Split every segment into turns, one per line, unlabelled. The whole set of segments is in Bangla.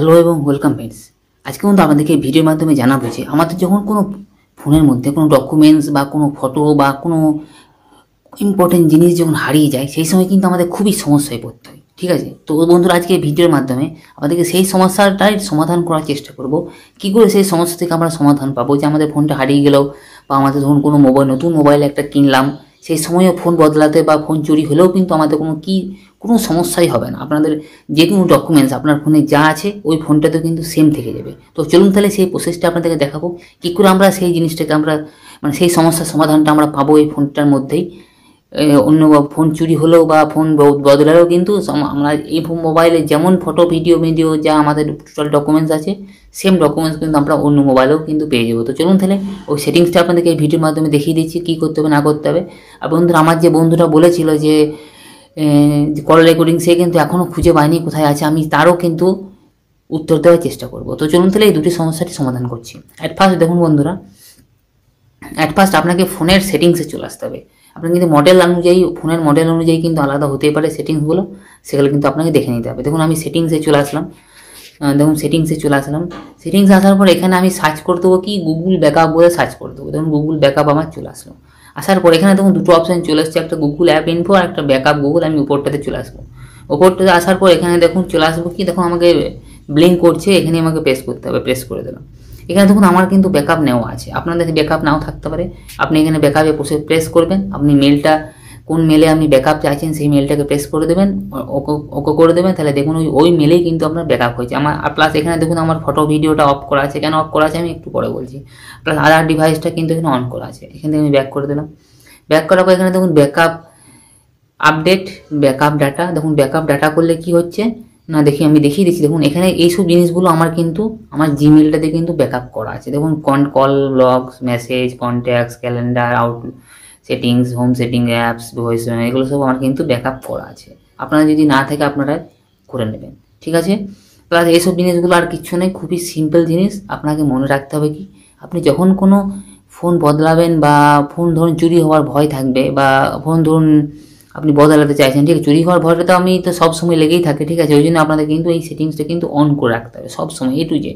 হ্যালো এবং ওয়েলকাম ফ্রেন্ডস। আজকে কিন্তু আপনাদেরকে ভিডিওর মাধ্যমে জানাবো যে আমাদের যখন কোনো ফোনের মধ্যে কোনো ডকুমেন্টস বা কোনো ফটো বা কোনো ইম্পর্টেন্ট জিনিস যখন হারিয়ে যায় সেই সময় কিন্তু আমাদের খুবই সমস্যায় পড়তে হয়। ঠিক আছে, তো বন্ধুরা আজকে ভিডিওর মাধ্যমে আমাদেরকে সেই সমস্যাটাই সমাধান করার চেষ্টা করব। কী করে সেই সমস্যা থেকে আমরা সমাধান পাবো, যে আমাদের ফোনটা হারিয়ে গেলেও বা আমাদের ধরুন কোনো নতুন মোবাইল একটা কিনলাম, সেই সময়ও ফোন বদলাতে বা ফোন চুরি হলেও কিন্তু আমাদের কোনো সমস্যাই হবে না। আপনাদের যে কোনো ডকুমেন্টস আপনার ফোনে যা আছে ওই ফোনটাতে কিন্তু সেম থেকে যাবে। তো চলুন তাহলে সেই প্রসেসটা আপনাদেরকে দেখাবো, কী করে আমরা সেই জিনিসটাকে সেই সমস্যার সমাধানটা আমরা পাবো এই ফোনটার মধ্যেই। অন্য ফোন চুরি হলেও বা ফোন বদলালেও কিন্তু আমরা এই মোবাইলে যেমন ফটো ভিডিও যা আমাদের টোটাল ডকুমেন্টস আছে সেম ডকুমেন্টস কিন্তু আমরা অন্য মোবাইলেও কিন্তু পেয়ে যাবো। তো চলুন তাহলে ওই সেটিংসটা আপনাদেরকে এই ভিডিওর মাধ্যমে দেখিয়ে দিচ্ছি কী করতে হবে না করতে হবে। আর বন্ধুরা, আমার যে বন্ধুরা বলেছিল যে কল রেকর্ডিং, সে কিন্তু এখনও খুঁজে পায়নি কোথায় আছে, আমি তারও কিন্তু উত্তর দেওয়ার চেষ্টা করব। তো চলুন তাহলে এই দুটি সমস্যাটি সমাধান করছি। অ্যাট ফার্স্ট দেখুন বন্ধুরা, আপনাকে ফোনের সেটিংসে চলে আসতে হবে। আপনার কিন্তু ফোনের মডেল অনুযায়ী কিন্তু আলাদা হতেই পারে সেটিংসগুলো, সেগুলো কিন্তু আপনাকে দেখে নিতে হবে। দেখুন আমি সেটিংসে চলে আসলাম। সেটিংসে আসার পর এখানে আমি সার্চ করে দেবো কি গুগল ব্যাকআপ বলে সার্চ করে দেবো। দেখুন গুগল ব্যাকআপ আমার চলে আসলো। আসার পর এখানে দেখুন দুটো অপশান চলে আসছে, একটা গুগল অ্যাপ ইনফো আর একটা ব্যাকআপ গুগল। আমি উপরটাতে চলে আসবো। উপরটাতে আসার পর এখানে দেখুন চলে আসবো কি, দেখুন আমাকে ব্লিঙ্ক করছে, এখানে আমাকে প্রেস করতে হবে। প্রেস করে দিলাম। এখানে দেখুন আমার কিন্তু ব্যাকআপ নেওয়া আছে, আপনাদের ব্যাকআপ নাও থাকতে পারে। আপনি এখানে ব্যাকআপে প্রেস করবেন, আপনি কোন মেলে আপনি ব্যাকআপ চাইছেন সেই মেলটাকে প্রেস করে দেবেন, ওকে করে দেবেন, তাহলে দেখুন ওই মেলেই কিন্তু আপনার ব্যাকআপ হয়েছে। প্লাস এখানে দেখুন আমার ফটো ভিডিওটা অফ করা আছে। কেন অফ করা আছে আমি একটু পরে বলছি। প্লাস আধার ডিভাইসটা কিন্তু এখানে অন করা আছে। এখান থেকে আমি ব্যাক করে দিলাম। ব্যাক করার পর এখানে দেখুন ব্যাকআপ আপডেট, ব্যাকআপ ডাটা। দেখুন ব্যাকআপ ডাটা করলে কি হচ্ছে না আমি দেখিয়ে দিচ্ছি। দেখুন এখানে এইসব জিনিসগুলো আমার জিমেলটাতে কিন্তু ব্যাকআপ করা আছে। দেখুন call logs, message, contacts, calendar, Outlook, settings, home setting, apps, voice, এগুলো সব আমার কিন্তু ব্যাকআপ করা আছে। আপনারা যদি না থাকে আপনারা করে নেবেন, ঠিক আছে। প্লাস এইসব জিনিসগুলো আর কিছু নেই, খুবই সিম্পল জিনিস। আপনাকে মনে রাখতে হবে কি, আপনি যখন কোনো ফোন বদলাবেন বা ফোন ধরুন চুরি হওয়ার ভয় থাকবে বা ফোন ধরুন আপনি বদলাতে চাইছেন, ঠিক আছে, চুরি হওয়ার ভয়টা তো তো সবসময় লেগেই থাকে, ঠিক আছে। ওই জন্য আপনাদের কিন্তু এই সেটিংসটা কিন্তু অন করে রাখতে হবে সবসময়, A to Z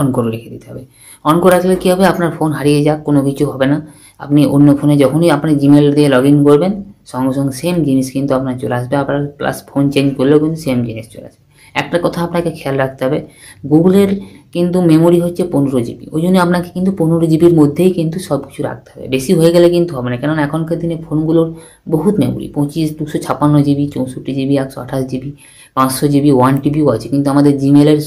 অন করে রেখে দিতে হবে। অন করে রাখলে কী হবে, আপনার ফোন হারিয়ে যাক কোনো কিছু হবে না। আপনি অন্য ফোনে যখনই আপনি জিমেল দিয়ে লগ ইন করবেন সঙ্গে সঙ্গে সেম জিনিস কিন্তু আপনার চলে আসবে। আপনার প্লাস ফোন চেঞ্জ করলেও কিন্তু সেম জিনিস চলে আসবে। একটা কথা আপনাকে খেয়াল রাখতে হবে, গুগলের কিন্তু মেমোরি হচ্ছে 15 GB। ওই জন্য আপনাকে কিন্তু 15 GBর মধ্যেই কিন্তু সব কিছু রাখতে হবে। বেশি হয়ে গেলে কিন্তু হবে না, কেননা এখনকার দিনে ফোনগুলোর বহুত memory, 25, 256 GB, 64 GB, 128 GB, 500 GB, 1 TBও আছে। কিন্তু আমাদের জিমেলের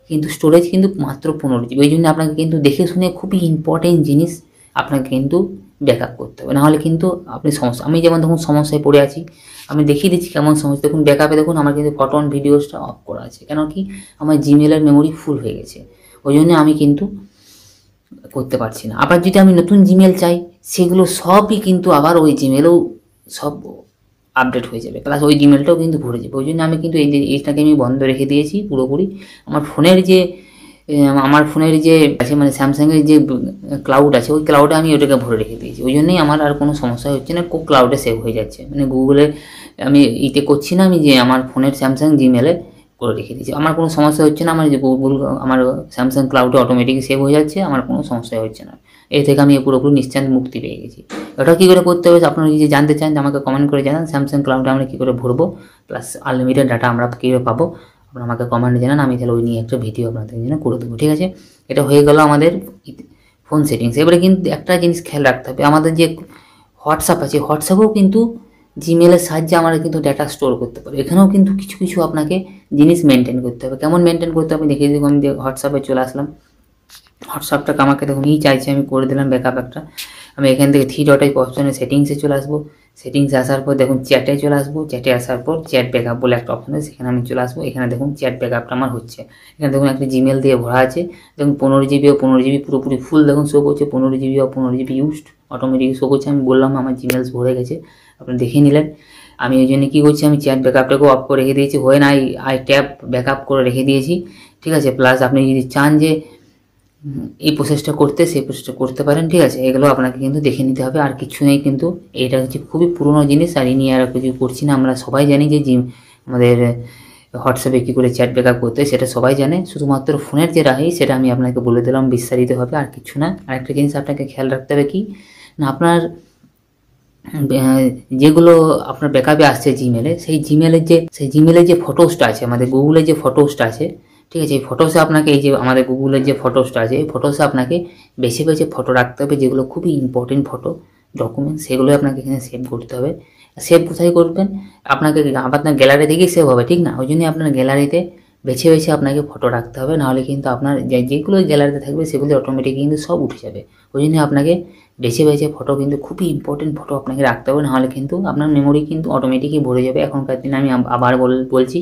কিন্তু স্টোরেজ কিন্তু মাত্র 15 GB। ওই জন্য আপনাকে কিন্তু দেখে শুনে খুবই ইম্পর্টেন্ট জিনিস আপনাকে কিন্তু ব্যাকআপ করতে হবে, নাহলে কিন্তু আপনি সমস্যা, আমি যেমন দেখুন সমস্যায় পড়ে আছি, আমি দেখিয়ে দিচ্ছি কেমন সমস্যা। দেখুন ব্যাকআপে দেখুন আমার কিন্তু ফটো অন ভিডিওসটা অফ করা আছে, কেন কি আমার জিমেলের মেমোরি ফুল হয়ে গেছে। ওই জন্য আমি কিন্তু করতে পারছি না। আবার যদি আমি নতুন জিমেল চাই সেগুলো সবই কিন্তু আবার ওই জিমেলেও সব আপডেট হয়ে যাবে, প্লাস ওই জিমেলটাও কিন্তু ভরে যাবে। ওই জন্য আমি কিন্তু এইটাকে আমি বন্ধ রেখে দিয়েছি পুরোপুরি। আমার ফোনের যে আছে স্যামসাংয়ের যে ক্লাউড আছে, ওই ক্লাউডে আমি ওটাকে ভরে রেখে দিয়েছি। ওই জন্যই আমার আর কোনো সমস্যা হচ্ছে না, ক্লাউডে সেভ হয়ে যাচ্ছে। গুগলে আমি করছি না, আমি যে আমার ফোনের স্যামসাং জিমেলে করে রেখে দিয়েছি, আমার কোনো সমস্যা হচ্ছে না। আমার স্যামসাং ক্লাউডে অটোমেটিক সেভ হয়ে যাচ্ছে, আমার কোনো সমস্যা হচ্ছে না। এই থেকে আমি পুরোপুরি নিশ্চিন্ত মুক্তি পেয়ে গেছি। ওটা কী করে করতে হবে আপনারা যদি জানতে চান আমাকে কমেন্ট করে জানান। স্যামসাং ক্লাউডে আমরা কী করে ভরবো, প্লাস আনলিমিটেড ডাটা আমরা কীভাবে পাবো আপনারা আমাকে কমেন্টে জানান। আমি তাহলে ওই নিয়ে একটা ভিডিও আপনাদের জন্য করে দেবো, ঠিক আছে। এটা হয়ে গেল আমাদের ফোন সেটিংস। এবারে কিন্তু একটা জিনিস খেয়াল রাখতে হবে, আমাদের যে হোয়াটসঅ্যাপ আছে, হোয়াটসঅ্যাপেও কিন্তু জিমেলের সাহায্যে আমরা কিন্তু ডাটা স্টোর করতে পারি। এখানেও কিন্তু কিছু কিছু আপনাকে জিনিস মেনটেন করতে হবে। কেমন মেনটেন করতে হবে দেখিয়ে দেবো। আমি হোয়াটসঅ্যাপে চলে আসলাম। হোয়াটসঅ্যাপটাকে আমাকে দেখুন চাইছে, আমি করে দিলাম ব্যাকআপ একটা। আমি এখান থেকে 3 ডট অপশনে সেটিংসে চলে আসবো। সেটিংসে আসার পর দেখুন চ্যাটে চলে আসবো। চ্যাটে আসার পর চ্যাট ব্যাকআপ বলে একটা অপশন আছে, সেখানে আমি চলে আসবো। এখানে দেখুন চ্যাট ব্যাকআপটা আমার হচ্ছে। এখানে দেখুন একটা জিমেল দিয়ে ভরা আছে। দেখুন 15 GB ও 15 GB পুরোপুরি ফুল দেখুন শো করছে। 15 GB ও 15 GB ইউজড অটোমেটিক শো করছে। আমি বললাম আমার জিমেলস ভরে গেছে, আপনি দেখে নিলেন। আমি ওই জন্য কী করছি, আমি চ্যাট ব্যাকআপটাকেও অফ করে রেখে দিয়েছি। হয় না আই ট্যাব ব্যাকআপ করে রেখে দিয়েছি, ঠিক আছে। প্লাস আপনি যদি চান যে এই প্রসেসটা করতে, সেই প্রসেসটা করতে পারেন, ঠিক আছে। এগুলো আপনাকে কিন্তু দেখে নিতে হবে, আর কিছু নেই। কিন্তু এটা হচ্ছে খুবই পুরনো জিনিস, আর এই নিয়ে আর কিছু করছি না। আমরা সবাই জানি যে আমাদের হোয়াটসঅ্যাপে কী করে চ্যাট ব্যাকআপ করতে হয় সেটা সবাই জানে, শুধুমাত্র ফোনের যে রাহি সেটা আমি আপনাকে বলে দিলাম বিস্তারিতভাবে, আর কিছু না। আরেকটা জিনিস আপনাকে খেয়াল রাখতে হবে কি না, আপনার যেগুলো আপনার ব্যাকআপে আসছে জিমেলে, সেই জিমেলের যে ফটোসটা আছে, আমাদের গুগলের যে ফটোসটা আছে, ঠিক আছে, এই ফটোসে আপনাকে এই যে আমাদের গুগলের যে ফটোসটা আছে, এই ফটোসে আপনাকে বেছে বেছে ফটো রাখতে হবে, যেগুলো খুবই ইম্পর্টেন্ট ফটো ডকুমেন্ট, সেগুলোই আপনাকে এখানে সেভ করতে হবে। সেভ কোথায় করবেন, আপনাকে আপনার গ্যালারি থেকেই সেভ হবে, ঠিক না? ওই জন্যই আপনার গ্যালারিতে বেছে বেছে আপনাকে ফটো রাখতে হবে, নাহলে কিন্তু আপনার যেগুলো গ্যালারিতে থাকবে সেগুলো অটোমেটিক কিন্তু সব উঠে যাবে। ওই জন্য আপনাকে বেছে বেছে ফটো কিন্তু খুবই ইম্পর্টেন্ট ফটো আপনাকে রাখতে হবে, নাহলে কিন্তু আপনার মেমোরি কিন্তু অটোমেটিকই ভরে যাবে। এখনকার দিনে আমি আবার বলছি,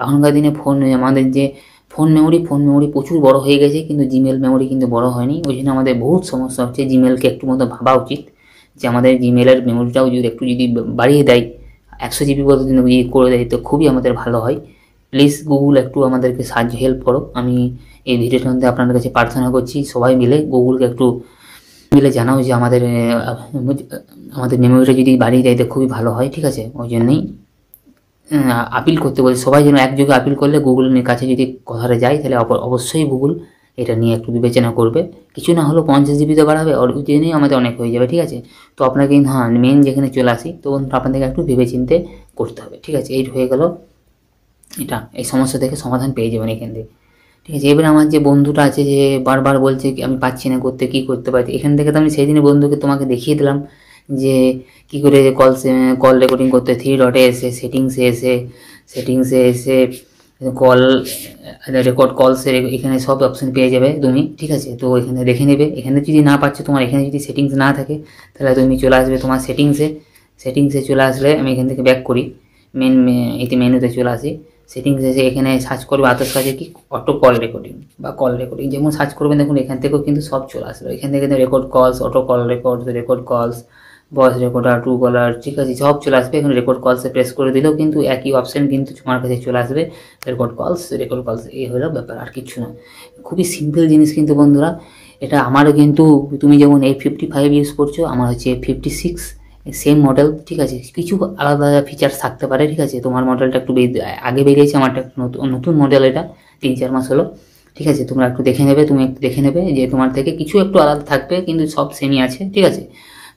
এখনকার দিনে আমাদের যে ফোন মেমোরি প্রচুর বড় হয়ে গেছে, কিন্তু জিমেল মেমোরি কিন্তু বড় হয়নি। ওই জন্য আমাদের বহুত সমস্যা হচ্ছে। জিমেলকে একটু মতো ভাবা উচিত যে আমাদের জিমেলের মেমোরিটাও যদি বাড়িয়ে দেয়, 100 জিবি পর্যন্ত যদি করে দেয় তো খুবই আমাদের ভালো হয়। প্লিজ গুগল একটু আমাদেরকে হেল্প করো। আমি এই ভিডিওটার মধ্যে আপনাদের কাছে প্রার্থনা করছি, সবাই মিলে গুগলকে একটু জানাও যে আমাদের মেমোরিটা যদি বাড়িয়ে দেয় তো খুবই ভালো হয়, ঠিক আছে? ওই জন্যই আপিল করতে বলছি, সবাই যেন একযোগে আপিল করলে গুগলের কাছে যদি কথাটা যায়, তাহলে অবশ্যই গুগল এটা নিয়ে একটু বিবেচনা করবে। কিছু না হলেও 50 জিবিতে বাড়াবে, ওই জন্যই আমাদের অনেক হয়ে যাবে, ঠিক আছে? তো আপনাকে মেন যেখানে চলে আসি, তো আপনাদেরকে একটু ভেবেচিন্তে করতে হবে, ঠিক আছে? এই হয়ে গেল এটা, এই সমস্যা থেকে সমাধান পেয়ে যাবেন এখান থেকে, ঠিক আছে? এবারে আমার যে বন্ধুটা আছে যে বারবার বলছে আমি পাচ্ছি না করতে, কী করতে পারি, এখান থেকে তো আমি সেই দিনে বন্ধুকে তোমাকে দেখিয়ে দিলাম যে কী করে কল রেকর্ডিং করতে। 3 ডটে এসে সেটিংসে এসে কল রেকর্ড কলসের এখানে সব অপশান পেয়ে যাবে তুমি, ঠিক আছে? তো এখানে দেখে নেবে। এখানে যদি না পাচ্ছ, তোমার এখানে যদি সেটিংস না থাকে, তাহলে তুমি চলে আসবে তোমার সেটিংসে চলে আসলে, আমি এখান থেকে ব্যাক করি, মেনুতে চলে আসি, সেটিংস এসে এখানে সার্চ করবে আদার্স কাজে কি অটো কল রেকর্ডিং বা কল রেকর্ডিং, যেমন সার্চ করবেন দেখুন এখান থেকেও কিন্তু সব চলে আসলো। এখান থেকে রেকর্ড কলস, অটো কল রেকর্ড কলস, ভয়েস রেকর্ডার, ট্রু কলার, ঠিক আছে, সব চলে আসবে। এখানে রেকর্ড কলসে প্রেস করে দিলেও কিন্তু একই অপশান কিন্তু তোমার কাছে চলে আসবে, রেকর্ড কলস। এই হলো ব্যাপার, আর কিছু না। খুবই সিম্পল জিনিস কিন্তু বন্ধুরা। এটা আমারও কিন্তু, তুমি যেমন A55 ইউজ করছো, আমার হচ্ছে A56, সেম মডেল, ঠিক আছে? কিছু আলাদা ফিচার্স থাকতে পারে, ঠিক আছে? তোমার মডেলটা একটু আগে বেরিয়েছে, আমারটা নতুন মডেল, এটা 3-4 মাস হলো, ঠিক আছে? তুমি একটু দেখে নেবে যে তোমার থেকে কিছু একটু আলাদা থাকবে, কিন্তু সব সেমই আছে, ঠিক আছে?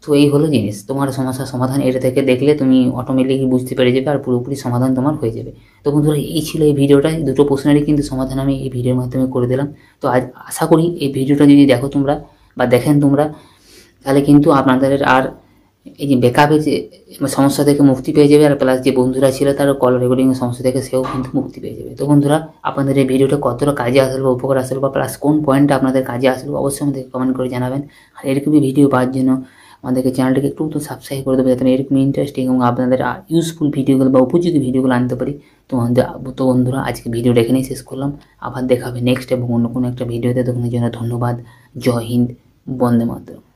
তো এই হলো জিনিস, তোমার সমস্যার সমাধান এটা থেকে দেখলে তুমি অটোমেটিকলি বুঝতে পেরে যাবে, আর পুরোপুরি সমাধান তোমার হয়ে যাবে। তো বন্ধুরা, এই ছিল এই ভিডিওটা। দুটো প্রশ্নেরই কিন্তু সমাধান আমি এই ভিডিওর মাধ্যমে করে দিলাম। তো আজ আশা করি এই ভিডিওটা যদি দেখো তোমরা বা দেখেন তোমরা, তাহলে কিন্তু আপনাদের আর এই যে ব্যাকআপের যে সমস্যা থেকে মুক্তি পেয়ে যাবে, আর প্লাস যে বন্ধুরা ছিল তার কল রেকর্ডিংয়ের সমস্যা থেকে সেও কিন্তু মুক্তি পেয়ে যাবে। তো বন্ধুরা, আপনাদের এই ভিডিওটা কতটা কাজে আসলো বা উপকার আসলো, বা প্লাস কোন পয়েন্টটা আপনাদের কাজে আসলো, অবশ্যই আমাদেরকে কমেন্ট করে জানাবেন। আর এরকমই ভিডিও পাওয়ার জন্য আমাদেরকে চ্যানেলটাকে একটু সাবস্ক্রাইব করে দেবে, যাতে এরকম ইন্টারেস্টিং এবং আপনাদের ইউজফুল ভিডিওগুলো বা উপযোগী ভিডিওগুলো আনতে পারি। তো বন্ধুরা, আজকে ভিডিওটা এখানেই শেষ করলাম। আবার দেখা হবে নেক্সট এবং অন্য কোনো একটা ভিডিওতে। তখন জন্য ধন্যবাদ। জয় হিন্দ, বন্দে মাতরম।